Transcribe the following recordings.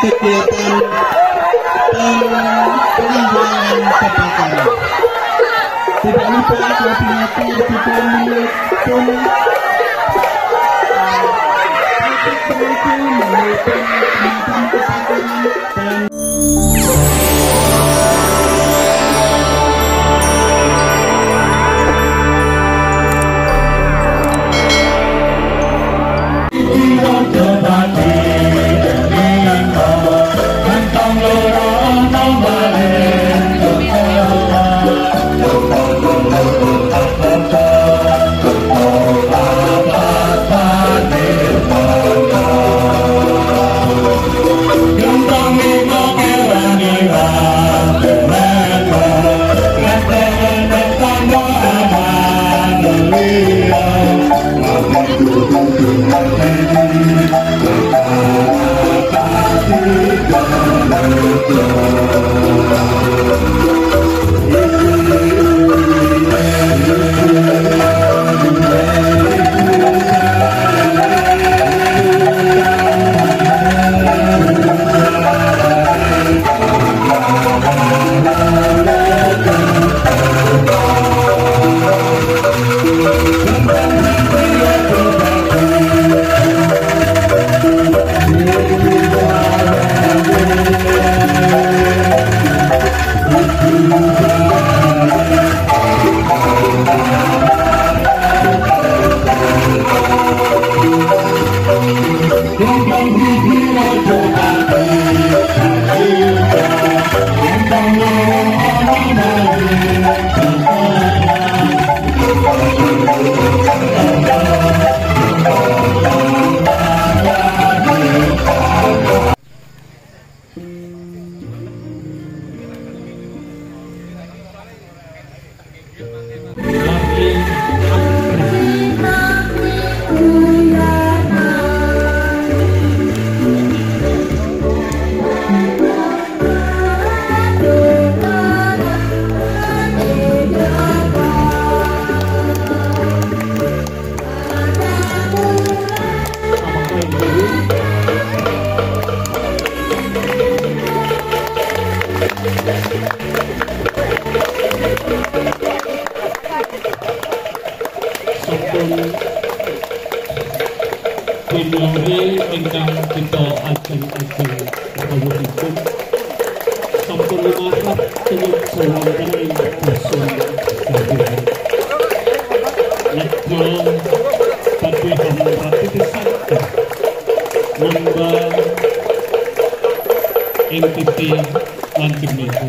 kegiatan penanggulangan kebakaran. Tidak lupa koordinator juga menelpon dan Pinanggi ingkang kita ajeng-ajeng kawuhipun sampun lumarat tengah sewonten ing dusun Jambian. Nekto badhe hamrati pisan nembang ing titi lan menika.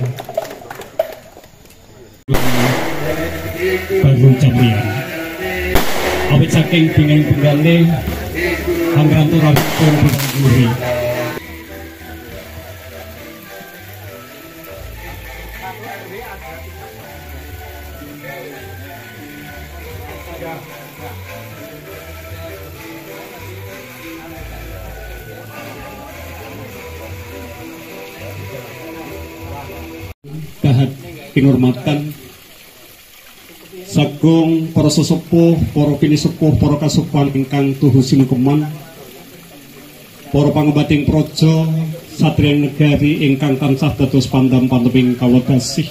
Bangun Jambian. Awit saking bingung-bingunge Hangrantura pun berduri. Kahat kinurmatan sagung para sesepuh, para pinisepuh, para kasupan ingkang tuhu sinukeman, para pangebating praja, satriya negari ingkang tansah dados pandam-pandeming kawegasih,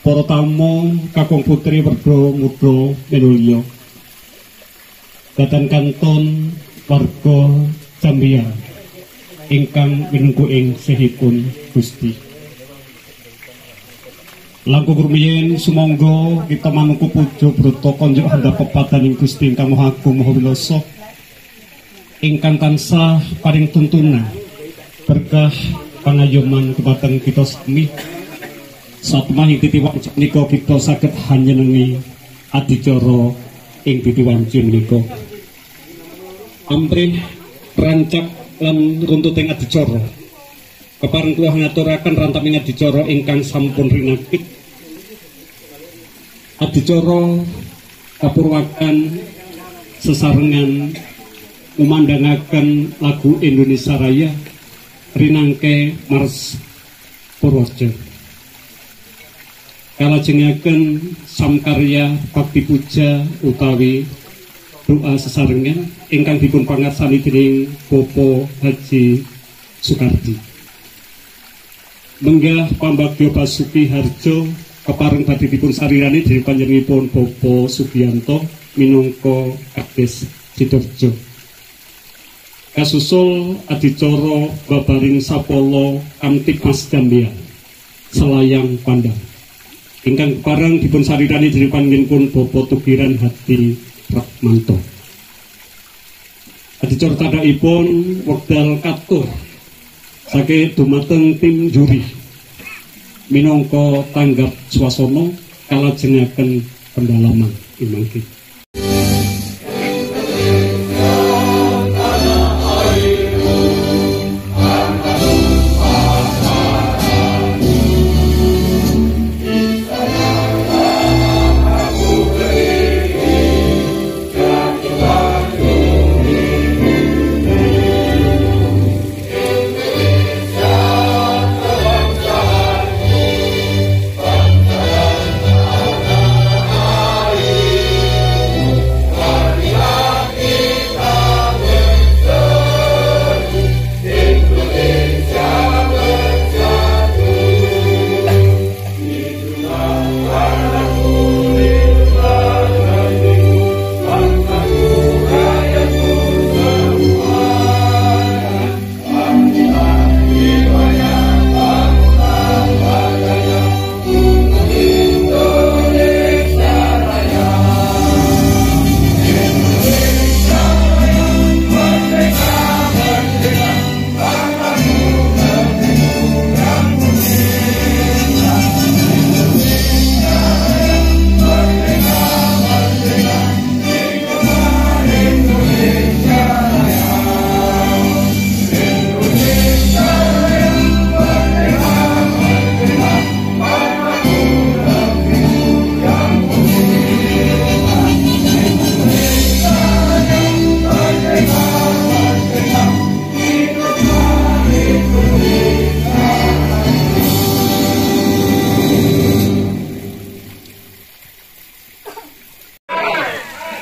para tamu, kakung putri werda muda minulya, dhateng kanton warga Jambian ingkang minungku ing sihipun Gusti. Langkung rumiyin sumangga kita manungku puja brata konjuk handhap pepadaning Gusti ingkang Maha Agung Maha Wilasa ingkang tansah paring tuntunan berkah pangayoman dumateng kita sami satemahing titiwan menika kita saged hanjenengi adicara ing titiwancun menika amprih rancak lan runtuting adicara kepareng kula ngaturaken rantaming adicara ingkang sampun rinakit. Adicara kapurwakan sesarengan memandangaken lagu Indonesia Raya rinangke Mars Purworejo. Kalajengaken samkarya bakti puja utawi doa sesarengan ingkang dipun pangarsani dening Bapak Haji Soekardi. Menggah pambagyo Basuki Harjo kepareng badhe dipun sarirani dening panjenenganipun Bapak Sugiyanto minangka Kades Sidoarjo. Kasusul adicara babaring sapala Kamtibmas Jambian Selayang Pandang ingkang kepareng dipun sarirani dening panjenenganipun Bapak Tugiran Hadi Ratmanto. Adicara tandhaipun wekdal katur saking dumateng tim juri minangka tanggap swasana kalajengaken pendalaman imangke.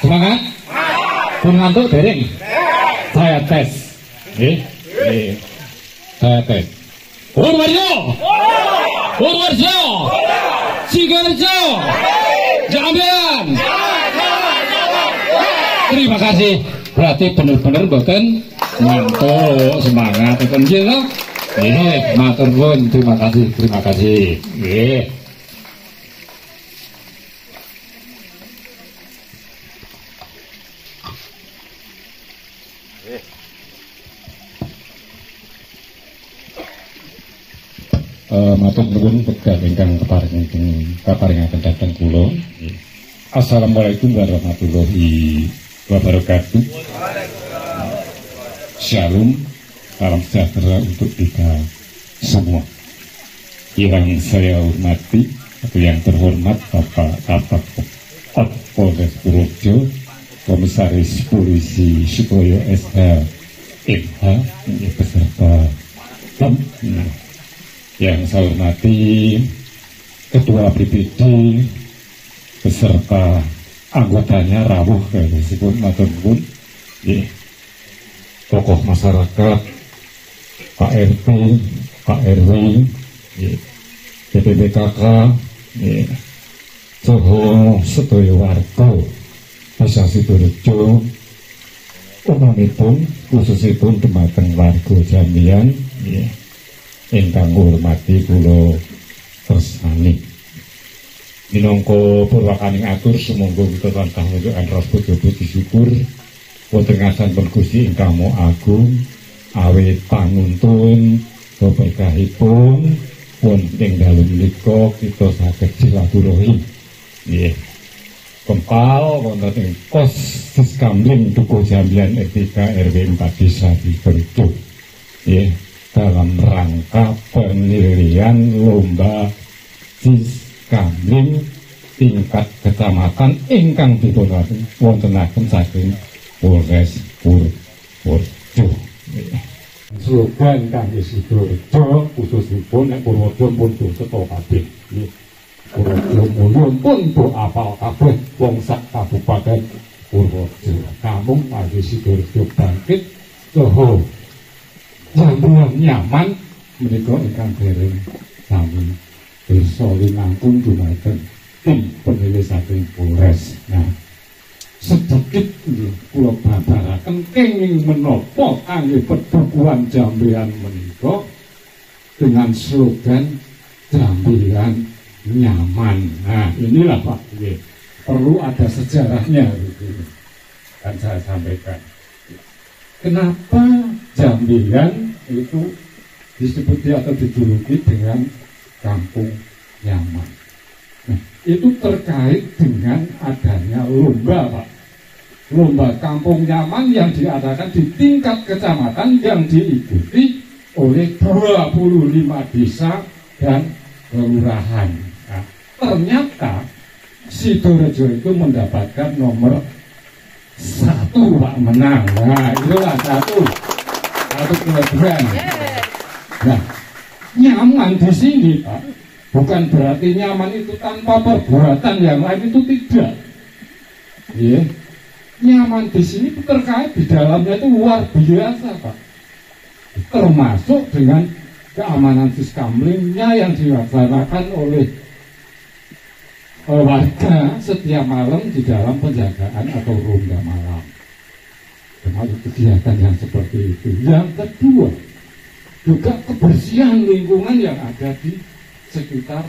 Semangat? Pun ngantuk dereng? Saya tes. Saya tes. Purwarjo! Purwarjo! Sidoarjo! Jambian! Terima kasih. Berarti bener-bener mboten ngantuk, semangat itu nggih to? Matur nuwun, terima kasih, terima kasih. Nggih. Matur nuwun wekdal ingkang keparingaken dhateng kula. Assalamualaikum warahmatullahi wabarakatuh. Shalom, salam sejahtera untuk kita semua. Yang saya hormati atau yang terhormat Bapak Kapolres Purworejo, Komisaris Polisi Sukoyo SH MH beserta yang saya hormati Ketua BPD beserta anggotanya rawuh disebut matur nuwun, tokoh masyarakat, Pak RT, Pak RW, BPPKK, saha sedaya warga Desa Sidoarjo, umumipun khususipun dumateng warga Jambian ingkang ngurmati kula kersani. Minangka purwakaning atur sumangga kita tansah nunjukan rasa puji syukur wonten ngasanipun Gusti ingkang Maha Agung awit panuntun keberkahipun wonten ing dalem menika kita saged silaturahim. Nggih. Kempal wonten ing pos Siskamling Dukuh Jambian RT RW 4 Desa Sidoarjo. Nggih. Dalam rangka penilaian lomba Siskamling tingkat kecamatan ingkang dipunwontenaken saking Polres Purworejo. Slogan kangge Sidoarjo khususipun nek Purworejo pun dosa kabeh. Purworejo mulya pun do apal kabeh wong sak kabupaten Purworejo. Namung kangge Sidoarjo bangkit saha jambuan nyaman menika ingkang dereng sami pirsa linangkung dumateng tim pemilih saking Polres. Nah, sedikit kula babaraken kenging menapa kangge perbukuan jambean menika dengan slogan jambean nyaman. Nah, inilah Pak, perlu ada sejarahnya begini. Kan saya sampaikan. Kenapa jambean itu disebut atau dijuluki dengan kampung nyaman? Nah, itu terkait dengan adanya lomba, Pak. Lomba kampung nyaman yang diadakan di tingkat kecamatan yang diikuti oleh 25 desa dan kelurahan. Nah, ternyata Sidorejo itu mendapatkan nomor 1, Pak, menang. Nah, itulah satu kelebihan. Nah, nyaman di sini, Pak, bukan berarti nyaman itu tanpa perbuatan yang lain, itu tidak. Ya, nyaman di sini itu terkait di dalamnya itu luar biasa, Pak. Termasuk dengan keamanan siskamlingnya yang dilaksanakan oleh warga setiap malam di dalam penjagaan atau ronda malam. Termasuk kegiatan yang seperti itu. Yang kedua, juga kebersihan lingkungan yang ada di sekitar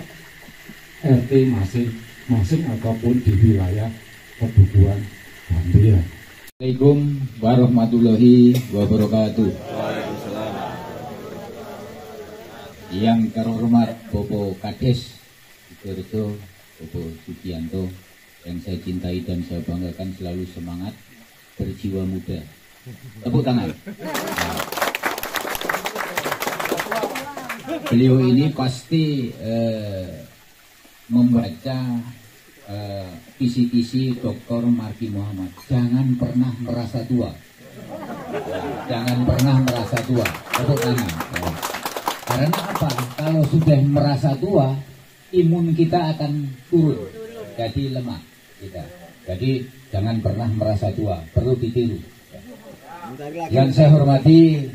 RT masing-masing ataupun di wilayah perbukuan Jambean. Assalamualaikum warahmatullahi wabarakatuh. Yang terhormat Bapak Kades Sidorejo, Bapak Sugianto, yang saya cintai dan saya banggakan, selalu semangat, berjiwa muda. Tepuk tangan. Nah, beliau ini pasti membaca kisi-kisi Dr. Marki Muhammad. Jangan pernah merasa tua. Jangan pernah merasa tua. Tepuk tangan. Nah, karena apa? Kalau sudah merasa tua, imun kita akan turun, jadi lemah kita. Jadi jangan pernah merasa tua, perlu ditiru. Yang saya hormati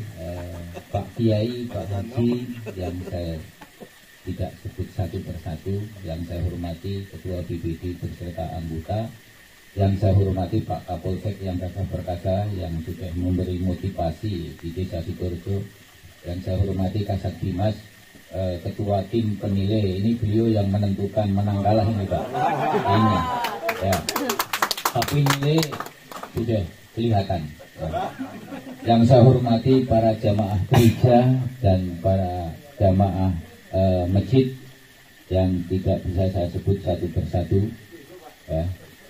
Pak Kiai, Pak Haji, yang saya tidak sebut satu persatu, yang saya hormati Ketua BPD beserta anggota, yang saya hormati Pak Kapolsek yang gagah perkasa, yang sudah memberi motivasi di Desa Sidorejo, yang saya hormati Kasat Bimas, Ketua tim penilai. Ini beliau yang menentukan menang kalah ini, Pak. Ini, ya. Tapi nilai sudah kelihatan. Ya. Yang saya hormati para jamaah gereja dan para jamaah masjid yang tidak bisa saya sebut satu persatu. Ya.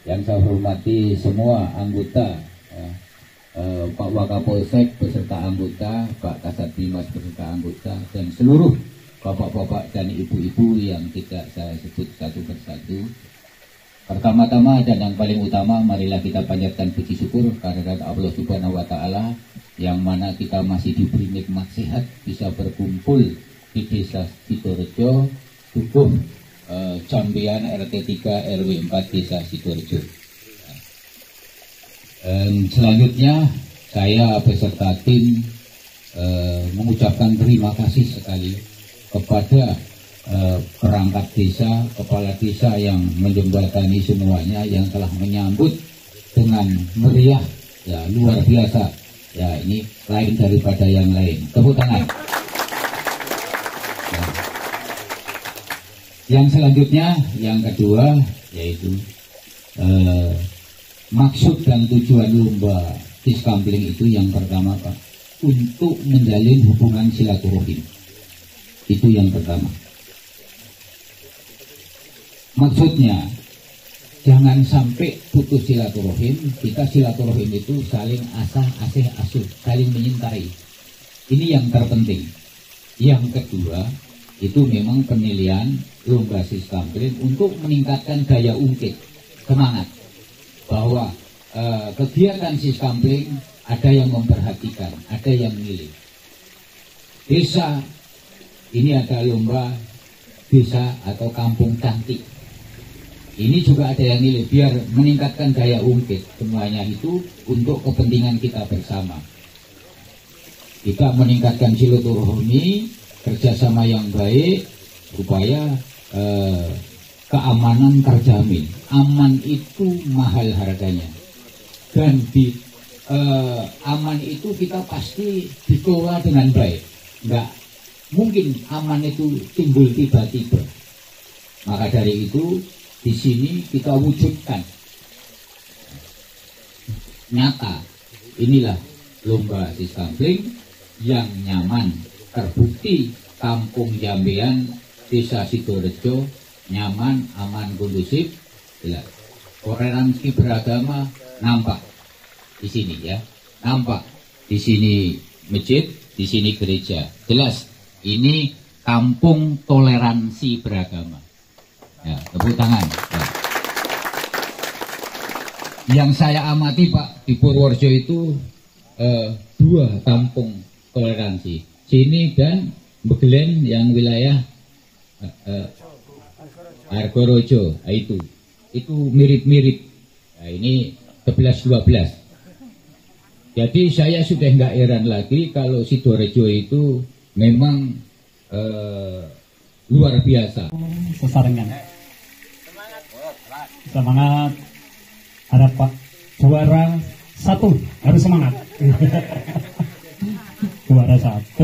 Yang saya hormati semua anggota. Ya. Pak Wakapolsek beserta anggota, Pak Kasat Bimas beserta anggota, dan seluruh bapak-bapak dan ibu-ibu yang tidak saya sebut satu persatu. Pertama-tama dan yang paling utama, marilah kita panjatkan puji syukur kehadirat Allah Subhanahu wa Ta'ala, yang mana kita masih diberi nikmat sehat bisa berkumpul di Desa Sidorejo, Dukuh Jambean RT 3 RW 4 Desa Sidorejo. Selanjutnya saya beserta tim mengucapkan terima kasih sekali kepada perangkat desa, kepala desa yang menjembatani semuanya, yang telah menyambut dengan meriah, ya luar biasa. Ya, ini lain daripada yang lain. Tepuk tangan. Ya. Yang selanjutnya, yang kedua, yaitu maksud dan tujuan lomba Siskampling itu yang pertama, Pak, untuk menjalin hubungan silaturahim. Itu yang pertama. Maksudnya jangan sampai putus silaturahim. Kita silaturahim itu saling asah, asih, asuh, saling menyintai. Ini yang terpenting. Yang kedua, itu memang penilaian lomba Siskampling untuk meningkatkan daya ungkit, semangat, bahwa kegiatan Siskampling ada yang memperhatikan, ada yang milih. Desa ini ada lomba desa atau kampung cantik. Ini juga ada yang nilai, biar meningkatkan daya ungkit. Semuanya itu untuk kepentingan kita bersama. Kita meningkatkan silaturahmi, kerjasama yang baik, supaya keamanan terjamin. Aman itu mahal harganya, dan di aman itu kita pasti dikelola dengan baik. Nggak mungkin aman itu timbul tiba-tiba. Maka dari itu di sini kita wujudkan nyata. Inilah lomba siskampling yang nyaman, terbukti Kampung Jambean, Desa Sidorejo nyaman, aman, kondusif. Jelas. Toleransi beragama nampak di sini ya, nampak di sini masjid, di sini gereja. Jelas ini kampung toleransi beragama. Ya, tepuk tangan. Ya. Yang saya amati Pak, di Purworejo itu 2 kampung toleransi, sini dan Begelen yang wilayah Argorojo. Nah, itu mirip-mirip. Nah, ini 11-12. Jadi saya sudah nggak heran lagi kalau Sidorejo itu memang luar biasa. Sesarengan. Semangat. Harap Pak juara 1, harus semangat. Juara 1.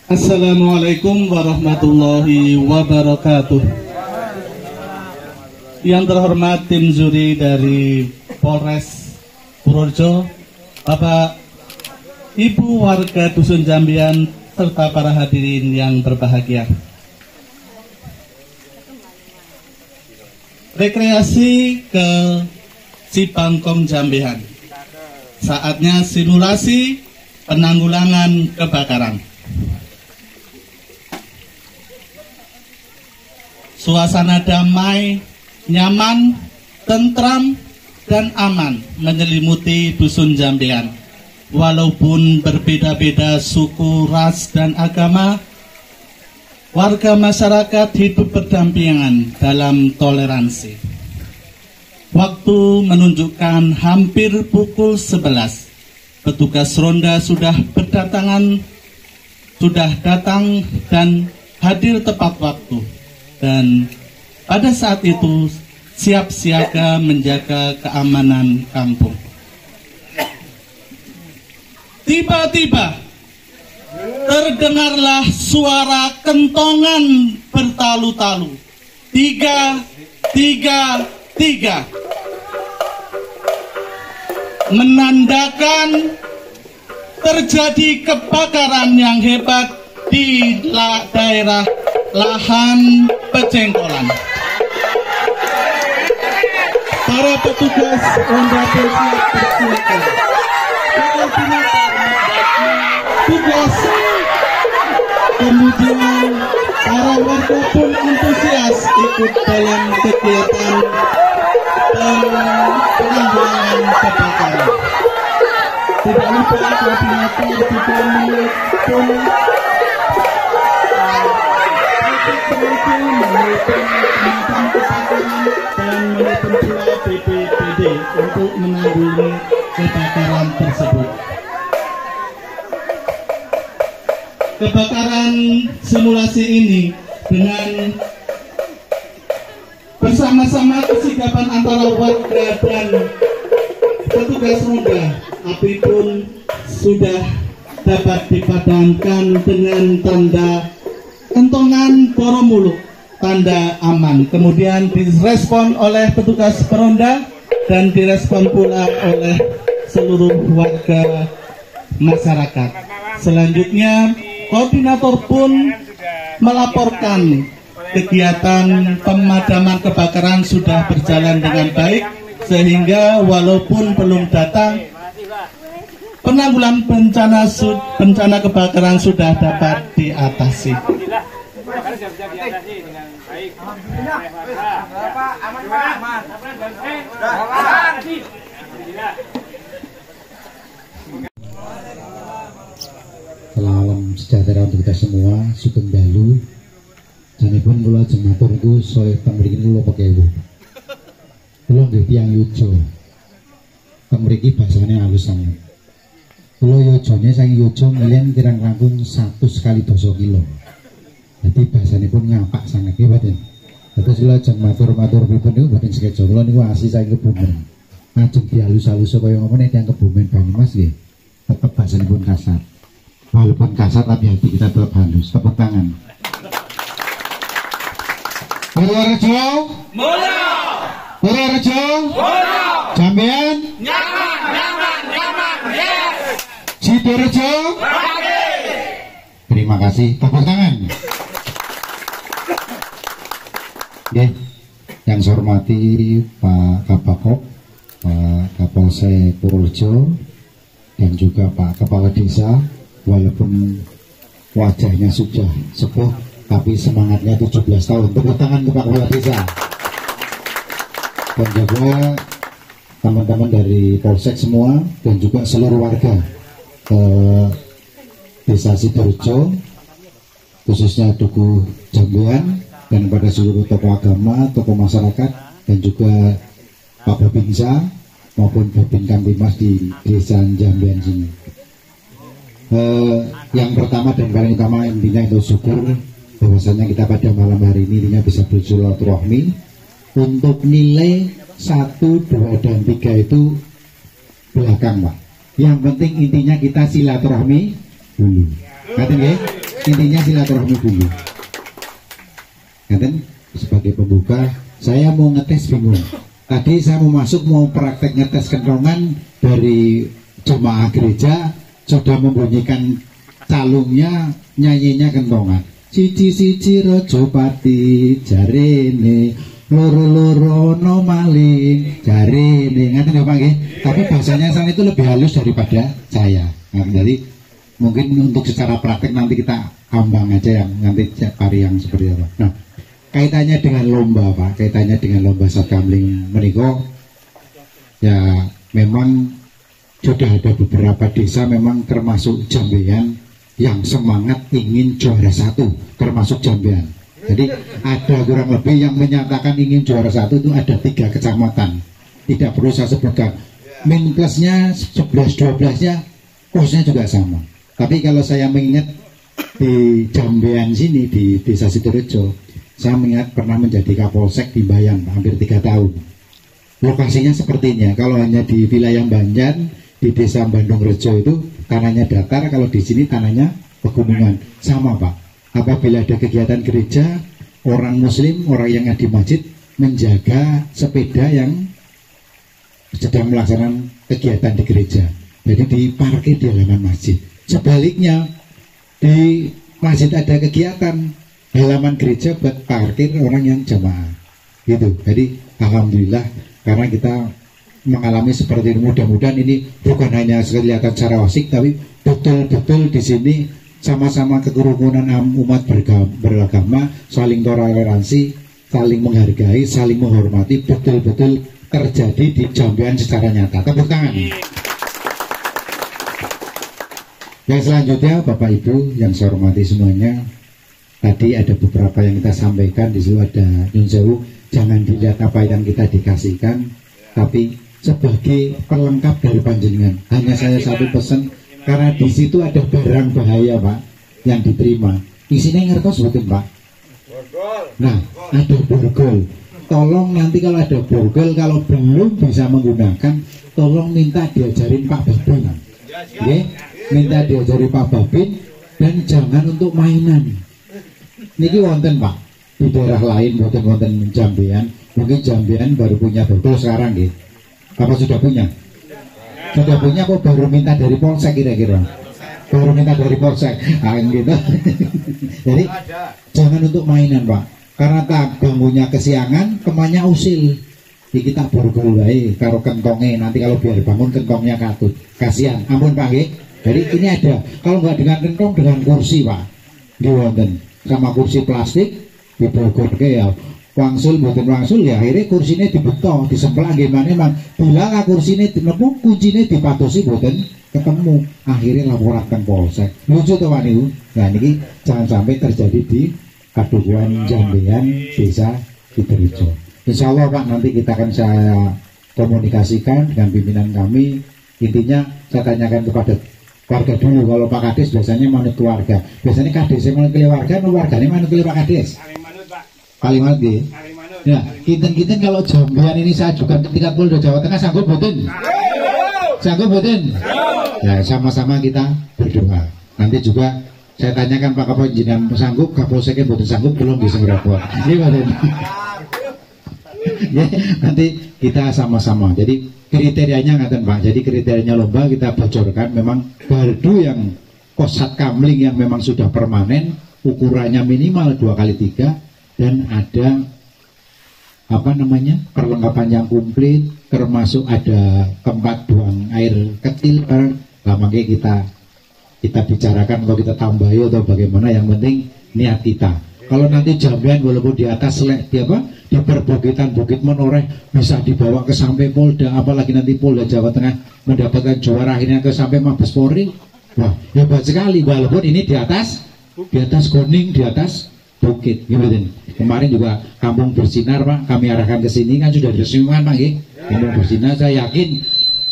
Assalamualaikum warahmatullahi wabarakatuh. Yang terhormat tim juri dari Polres Purworejo, Bapak, Ibu warga Dusun Jambean, serta para hadirin yang berbahagia. Rekreasi ke Cibangkong Jambean. Saatnya simulasi penanggulangan kebakaran. Suasana damai, nyaman, tentram, dan aman menyelimuti Dusun Jambean. Walaupun berbeda-beda suku, ras, dan agama, warga masyarakat hidup berdampingan dalam toleransi. Waktu menunjukkan hampir pukul 11. Petugas ronda sudah datang dan hadir tepat waktu. Dan pada saat itu siap siaga menjaga keamanan kampung. Tiba-tiba terdengarlah suara kentongan bertalu-talu. 3, 3, 3. Menandakan terjadi kebakaran yang hebat di daerah lahan Pejengkolan. Para petugas ronda bersiap. Tugas, kemudian para warga pun antusias ikut dalam kegiatan penanggulangan kebakaran. Tidak lupa koordinator juga menelpon dan menelpon pula BPBD untuk menanggulangi kebakaran tersebut. Kebakaran simulasi ini dengan bersama-sama kesigapan antara warga dan petugas ronda, api pun sudah dapat dipadamkan dengan tanda kentongan Boromuluk, tanda aman. Kemudian direspon oleh petugas peronda dan direspon pula oleh seluruh warga masyarakat. Selanjutnya koordinator pun melaporkan kegiatan pemadaman kebakaran sudah berjalan dengan baik, sehingga walaupun belum datang, penanggulangan bencana kebakaran sudah dapat diatasi. Salam sejahtera untuk kita semua, sugeng dalu. Janipun kula jematur itu soal pemriki kula pekewu. Kula nggih tiyang yujo. Pemriki bahasane halus sanget. Kalau yojone sang yojo kalian kirang langkung 100 kali doso kilo. Jadi bahasanya pun ngapak sangat ya batin. Terus kalau jeng matur-matur pripun niku batin sekejo kula niku asli saking Kebumen. Ajeng dihalus-halus kaya ngomong nek tiyang Kebumen Banyumas nggih. Tetep bahasanya pun kasar. Walaupun kasar tapi hati kita tetap halus. Tepuk tangan. Purworejo Mulya. Purworejo Mulya. Jambian nyaman yes. Sidorejo terima kasih, tepuk tangan. Oke, yang saya hormati Pak Kabakop, Pak Kapolsek Purworejo, dan juga Pak Kepala Desa. Walaupun wajahnya sudah sepuh, tapi semangatnya 17 tahun. Tepuk tangan ke Pak Kepala Desa. Dan juga teman-teman dari Polsek semua, dan juga seluruh warga Desa Sidorejo, khususnya Dukuh Jambian, dan pada seluruh tokoh agama, tokoh masyarakat, dan juga Pak Babinsa maupun Babin Kamtimas di Desa Jambian sini. Yang pertama dan paling utama intinya itu syukur bahwasanya kita pada malam hari ini intinya bisa bersilaturahmi. Untuk nilai 1, 2, dan 3 itu belakang Pak. Yang penting intinya kita silaturahmi dulu. Ngaten nggih? Intinya silaturahmi dulu. Ngaten, sebagai pembuka saya mau ngetes bingung. Tadi saya mau masuk mau praktek ngetes kentongan dari jemaah gereja, sudah membunyikan calungnya, nyanyinya kentongan. Siji-siji rojo pati jarene, loro-loro no maling jarene. Ngaten ya Pak nggih? Tapi bahasanya sana itu lebih halus daripada saya. Nah, jadi mungkin untuk secara praktek nanti kita ambang aja yang nanti hari yang seperti apa. Nah, kaitannya dengan lomba Pak, kaitannya dengan lomba Satkamling meniko, ya memang sudah ada beberapa desa memang termasuk Jambian yang semangat ingin juara 1, termasuk Jambian. Jadi ada kurang lebih yang menyatakan ingin juara 1 itu ada 3 kecamatan. Tidak perlu saya sebutkan. Min plusnya 11-12-nya posnya juga sama. Tapi kalau saya mengingat di Jambian sini di Desa Sidorejo, saya mengingat pernah menjadi Kapolsek di Bayang hampir 3 tahun. Lokasinya sepertinya, kalau hanya di wilayah Banjar, di Desa Bandung Rejo itu tanahnya datar, kalau di sini tanahnya pegunungan. Sama Pak, apabila ada kegiatan gereja, orang muslim, orang yang ada di masjid menjaga sepeda yang sedang melaksanakan kegiatan di gereja. Jadi diparkir di halaman masjid. Sebaliknya, di masjid ada kegiatan, halaman gereja buat parkir orang yang jamaah. Gitu. Jadi alhamdulillah karena kita mengalami seperti ini, mudah-mudahan ini bukan hanya kelihatan secara wasik, tapi betul-betul di sini sama-sama kekerukunan umat beragama, saling toleransi, saling menghargai, saling menghormati, betul-betul terjadi di Jambian secara nyata. Tepuk tangan. Yang selanjutnya Bapak Ibu yang saya hormati semuanya, tadi ada beberapa yang kita sampaikan, di situ ada Nyun Sewu, jangan dilihat apa yang kita dikasihkan, tapi sebagai pelengkap dari panjenengan. Hanya saya satu pesan, karena di situ ada barang bahaya Pak yang diterima. Isinya ngertos betul Pak. Nah, ada borgol. Tolong nanti kalau ada borgol, kalau belum bisa menggunakan, tolong minta diajarin Pak Babin. Oke? Minta diajari Pak Babin, dan jangan untuk mainan. Niki wonten Pak di daerah lain, wonten Jambian. Mungkin Jambian baru punya borgol sekarang gitu. Apa sudah punya? Sudah punya kok baru minta dari Polsek kira-kira? Baru minta dari Polsek, gitu. Jadi jangan untuk mainan Pak, karena tak bangunnya kesiangan, kemannya usil. Jadi kita borgol wae karo kentongnya, nanti kalau biar bangun kentongnya katut, kasihan. Ampun Pak nggih. Jadi ini ada, kalau nggak dengan kentong, dengan kursi Pak, di wonten sama kursi plastik dibogorke ya. Wangsul mboten wangsul ya akhirnya kursinya dibeto, disempelak gimana emang. Bila kursinya dinepuk, kuncinya dipatosi mboten ketemu. Akhirnya laporan Polsek. Lucu tuh Pak niku. Nah ini jangan sampai terjadi di Kadukuhan Jambian Desa Sidorejo. Insya Allah Pak nanti kita akan saya komunikasikan dengan pimpinan kami. Intinya saya tanyakan kepada warga dulu. Kalau Pak Kades biasanya manut keluarga. Biasanya Kades manut keluarga, warganya manut keluarga Pak Kades. Paling manut ya. Ya, kinten-kinten kalau Jambian ini saya ajukan ke tingkat Polda Jawa Tengah, sanggup boten? Sanggup boten? Ya, sama-sama kita berdoa. Nanti juga saya tanyakan Pak Kapolres jenengan sanggup, Kapolseknya boten sanggup, belum bisa merepot. Ini boten. Ya, nanti kita sama-sama. Jadi kriterianya ngaten Pak. Jadi kriterianya lomba kita bocorkan, memang gardu yang kosat kamling yang memang sudah permanen, ukurannya minimal 2x3 dan ada perlengkapan yang komplit, termasuk ada tempat buang air kecil. Nah, makanya kita bicarakan kalau kita tambahi atau bagaimana, yang penting niat kita. Kalau nanti Jambian walaupun di atas di perbukitan Bukit Menoreh bisa dibawa ke sampai Polda, apalagi nanti Polda Jawa Tengah mendapatkan juara akhirnya ke sampai Mabes Polri, wah hebat sekali. Walaupun ini di atas Kuning, di atas bukit, gitu. Kemarin juga Kampung Bersinar Pak, kami arahkan ke sini kan sudah diresmikan Pak, ya. Kampung Bersinar, saya yakin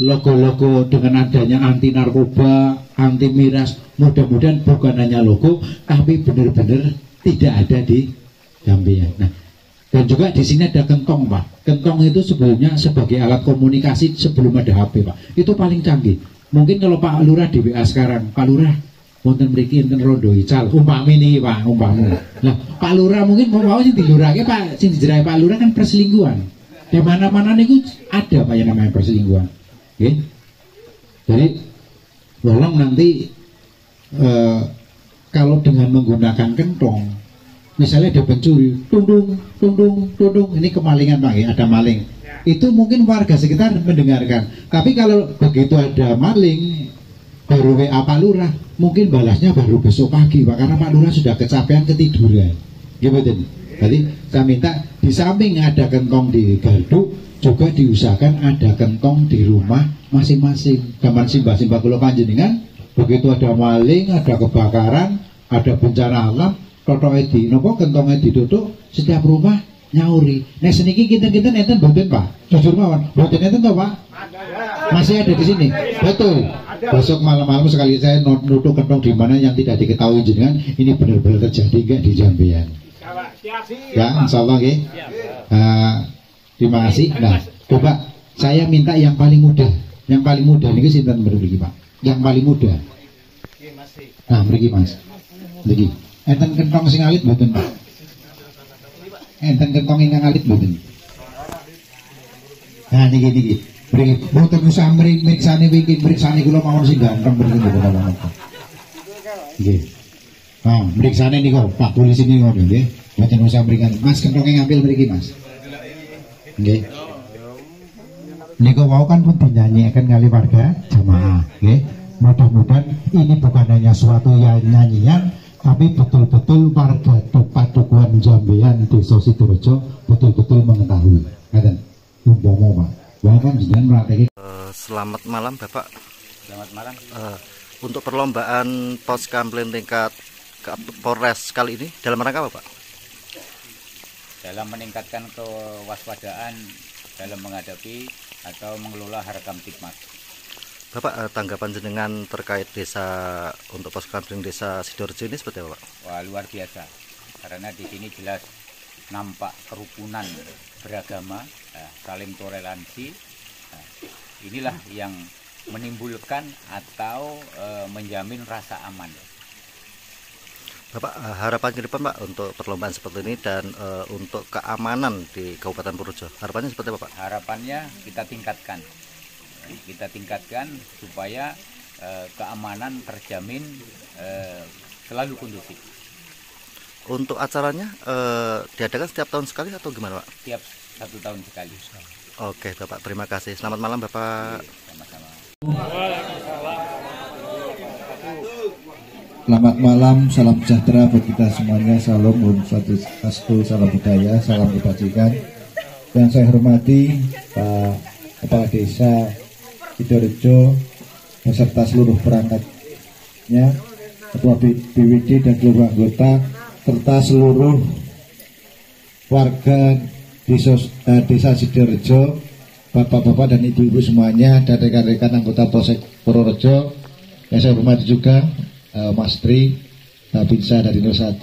logo-logo dengan adanya anti narkoba, anti miras, mudah-mudahan bukan hanya logo, tapi benar-benar tidak ada di Jambian. Nah, dan juga di sini ada kentong Pak. Kentong itu sebelumnya sebagai alat komunikasi sebelum ada HP Pak. Itu paling canggih. Mungkin kalau Pak Lurah di WA sekarang, Pak Lurah wonten mriki enten rondo ical umpami niki Pak, umpami. Lah Pak Lurah mungkin mau sing dilurahke Pak, sing dijerahi Pak Lurah kan perselingkuhan. Di mana-mana niku ada Pak yang namanya perselingkuhan. Nggih. Jadi tolong nanti kalau dengan menggunakan kentong, misalnya ada pencuri, tundung, ini kemalingan Pak, ya, ada maling. Itu mungkin warga sekitar mendengarkan. Tapi kalau begitu ada maling, baru WA Pak Lurah, mungkin balasnya baru besok pagi Pak, karena Pak Lurah sudah kecapean, ketiduran. Gitu. Jadi saya minta di samping ada kentong di gardu, juga diusahakan ada kentong di rumah masing-masing. Zaman simbah-simbah kula panjenengan, begitu ada maling, ada kebakaran, ada bencana alam, totoke di nopo kentongnya ditutup, setiap rumah nyauri. Nah seniki kinten-kinten enten boten Pak, jujur mawon boten enten toh Pak? Masih ada di sini, betul. Besok malam-malam sekali saya nutup kentong di mana yang tidak diketahui jenengan, ini benar-benar terjadi enggak di Jambian? Ya, insya Allah ya. Terima kasih. Nah, coba saya minta yang paling mudah. Yang paling mudah ini sinten mriki Pak? Yang paling mudah. Nah, mriki Mas. Mriki. Enten kentong sing alit mboten Pak? Enten kentong ingkang alit mboten? Nah, niki. Mriki mboten usah mriksani wingi, mriksani kula mawon sing ganteng mriki mboten apa-apa. Nggih. Nah, mriksane niku Pak Polisi niku nggih. Mboten usah mrikan. Mas kentonge ngambil mriki Mas. Nggih. Niku wau kan pun dinyanyikan kali warga jamaah, nggih. Mudah-mudahan ini bukan hanya suatu nyanyian, tapi betul-betul warga Padukuhan Jambian Desa Sidorejo betul-betul mengetahui. Ngaten. Umpama Pak. Bahkan jenengan melatih. Selamat malam Bapak. Selamat malam. Untuk perlombaan pos kampleng tingkat Polres kali ini dalam rangka apa Pak? Dalam meningkatkan kewaspadaan dalam menghadapi atau mengelola Harkam Tipmas. Bapak, tanggapan jenengan terkait desa untuk pos kampleng desa Sidorejo ini seperti apa Pak? Wah, luar biasa. Karena di sini jelas nampak kerukunan beragama, saling toleransi. Inilah yang menimbulkan atau menjamin rasa aman. Bapak, harapan ke depan Pak untuk perlombaan seperti ini dan untuk keamanan di Kabupaten Purworejo, harapannya seperti apa Pak? Harapannya kita tingkatkan supaya keamanan terjamin selalu kondusif. Untuk acaranya diadakan setiap tahun sekali atau gimana Pak? Setiap 1 tahun sekali. Oke Bapak, terima kasih. Selamat malam Bapak. Sama-sama. Selamat malam, salam sejahtera bagi kita semuanya. Salam, Om Swastiastu, salam budaya, salam kebajikan. Yang saya hormati Pak Kepala Desa Sidorejo beserta seluruh perangkatnya, Ketua BWD dan seluruh anggota, serta seluruh warga Desa Sidorejo, bapak-bapak dan ibu-ibu semuanya, dan rekan-rekan anggota Polsek Purworejo Yang saya hormati juga Mas Tri Binsa dari 01.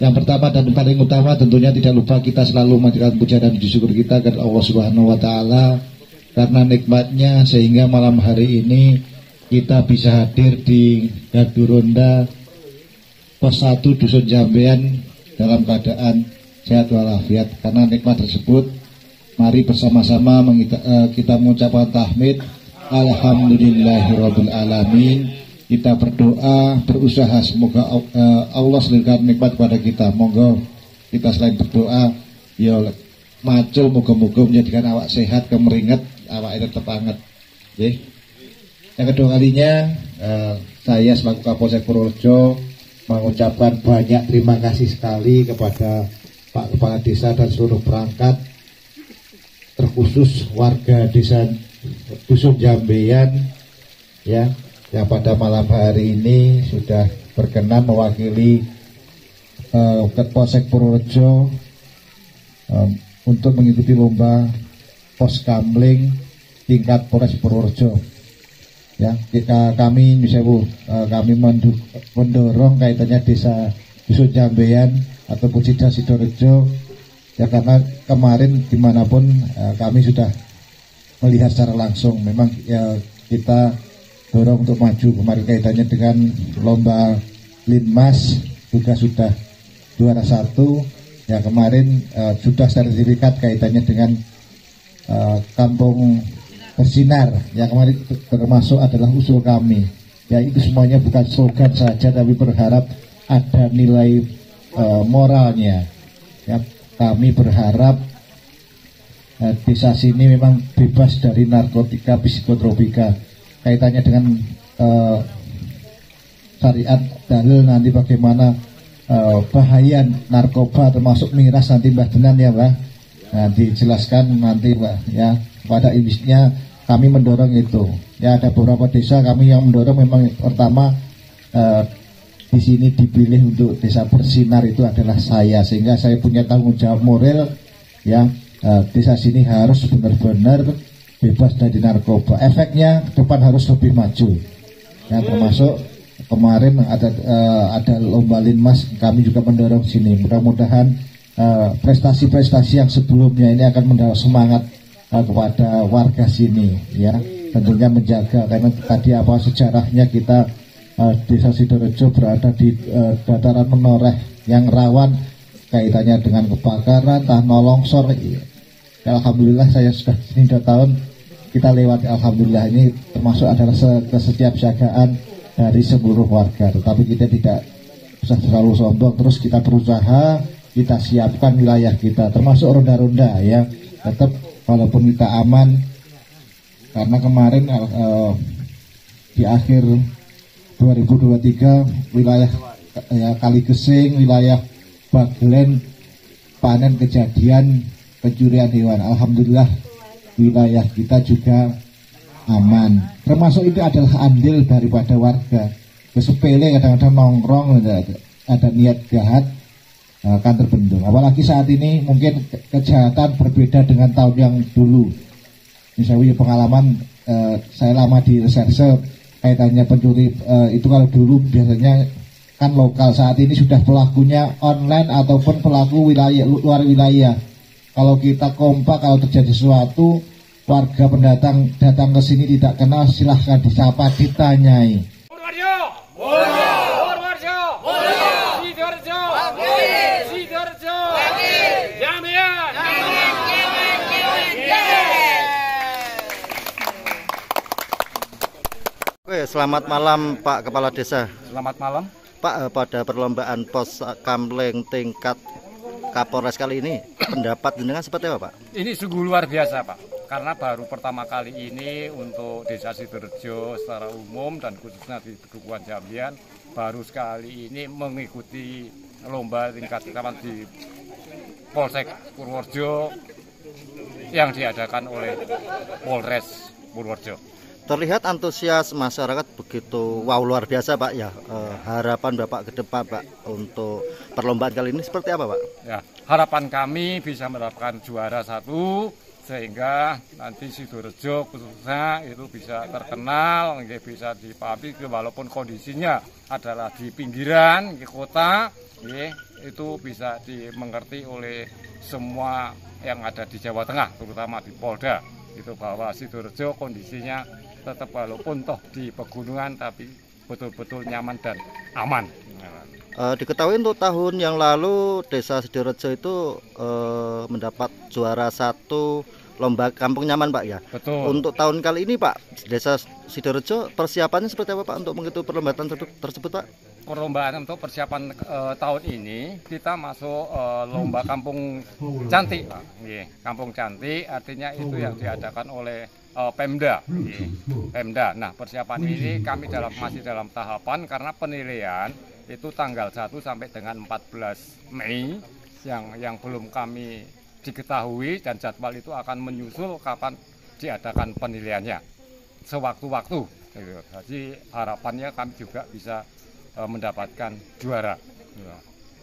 Yang pertama dan paling utama tentunya tidak lupa kita selalu memanjatkan puja dan puji syukur kita kepada Allah Subhanahu wa taala karena nikmatnya sehingga malam hari ini kita bisa hadir di Gardu Ronda Pos 1 Dusun Jambean dalam keadaan sehat walafiat. Karena nikmat tersebut, mari bersama-sama kita mengucapkan tahmid alhamdulillahirabbil alamin. Kita berdoa, berusaha semoga Allah selalu nikmat kepada kita. Monggo kita selain berdoa, ya macul moga-moga menjadikan awak sehat, kemeringet, awak tetap hangat. Yang kedua kalinya saya selaku Kapolsek Purworejo mengucapkan banyak terima kasih sekali kepada Pak Kepala Desa dan seluruh perangkat, terkhusus warga desa Dusun Jambean ya, yang pada malam hari ini sudah berkenan mewakili Kapolsek Purworejo untuk mengikuti lomba pos kamling tingkat Polres Purworejo. Ya, kami kami mendorong kaitannya desa Dusun Jambean ataupun Sida Sidorejo ya, karena kemarin dimanapun kami sudah melihat secara langsung memang ya, kita dorong untuk maju. Kemarin kaitannya dengan lomba Linmas juga sudah juara 1 ya, kemarin sudah sertifikat kaitannya dengan kampung bersinar yang kemarin termasuk adalah usul kami ya. Itu semuanya bukan slogan saja tapi berharap ada nilai moralnya ya. Kami berharap desa sini memang bebas dari narkotika, psikotropika. Kaitannya dengan syariat dalil nanti bagaimana bahaya narkoba termasuk miras nanti Mbah Denan ya Mbah. Nah, dijelaskan nanti Mbak ya. Pada intinya kami mendorong itu ya, ada beberapa desa kami yang mendorong. Memang pertama di sini dipilih untuk desa bersinar itu adalah saya, sehingga saya punya tanggung jawab moral ya. Desa sini harus benar-benar bebas dari narkoba. Efeknya ke depan harus lebih maju ya, termasuk kemarin ada lomba Linmas, kami juga mendorong sini. Mudah-mudahan prestasi-prestasi yang sebelumnya ini akan mendapat semangat kepada warga sini ya, tentunya menjaga, karena tadi apa sejarahnya kita desa Sidorejo berada di dataran menoreh yang rawan kaitannya dengan kebakaran, tanah longsor. Alhamdulillah saya sudah sini 2 tahun kita lewati, alhamdulillah ini termasuk adalah kesiapsiagaan dari seluruh warga. Tetapi kita tidak usah terlalu sombong, terus kita berusaha, kita siapkan wilayah kita termasuk ronda-ronda ya, tetap walaupun kita aman. Karena kemarin di akhir 2023 wilayah ya, Kaligesing, wilayah Bagelen panen kejadian pencurian hewan. Alhamdulillah wilayah kita juga aman. Termasuk itu adalah andil daripada warga. Kesepele kadang-kadang nongkrong ada niat jahat akan terbendung. Apalagi saat ini mungkin kejahatan berbeda dengan tahun yang dulu. Misalnya pengalaman saya lama di reserse kaitannya pencuri itu kalau dulu biasanya kan lokal, saat ini sudah pelakunya online ataupun pelaku wilayah luar wilayah. Kalau kita kompak, kalau terjadi sesuatu warga pendatang datang ke sini tidak kenal, silahkan disapa, ditanyai. Purworejo, Purworejo, Sidorejo, Sidorejo, Jambean. Oke, selamat malam Pak Kepala Desa. Selamat malam Pak. Pada perlombaan pos kamling tingkat Kapolres kali ini pendapat jenengan seperti apa Pak? Ini sungguh luar biasa Pak, karena baru pertama kali ini untuk desa Sidorejo secara umum dan khususnya di Pedukuhan Jambean baru sekali ini mengikuti lomba tingkat kecamatan di Polsek Purworejo yang diadakan oleh Polres Purworejo. Terlihat antusias masyarakat begitu wow, luar biasa Pak ya. Harapan Bapak ke depan Pak untuk perlombaan kali ini seperti apa Pak? Ya, harapan kami bisa mendapatkan juara 1 sehingga nanti Sidorejo khususnya itu bisa terkenal, bisa dipahami walaupun kondisinya adalah di pinggiran di kota, itu bisa dimengerti oleh semua yang ada di Jawa Tengah, terutama di Polda, itu bahwa Sidorejo kondisinya tetap walaupun toh di pegunungan tapi betul-betul nyaman dan aman. Diketahui untuk tahun yang lalu Desa Sidorejo itu mendapat juara 1 lomba kampung nyaman Pak ya. Betul. Untuk tahun kali ini Pak, Desa Sidorejo persiapannya seperti apa Pak untuk mengikuti perlombaan tersebut Pak? Perlombaan untuk persiapan tahun ini kita masuk lomba kampung cantik Pak. Kampung cantik artinya itu yang diadakan oleh Pemda. Pemda. Nah, persiapan ini kami masih dalam tahapan karena penilaian itu tanggal 1 sampai dengan 14 Mei yang belum kami diketahui, dan jadwal itu akan menyusul kapan diadakan penilaiannya sewaktu-waktu. Jadi harapannya kami juga bisa mendapatkan juara.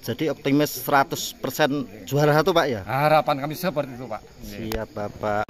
Jadi optimis 100% juara 1 Pak ya? Harapan kami seperti itu Pak. Siap Bapak.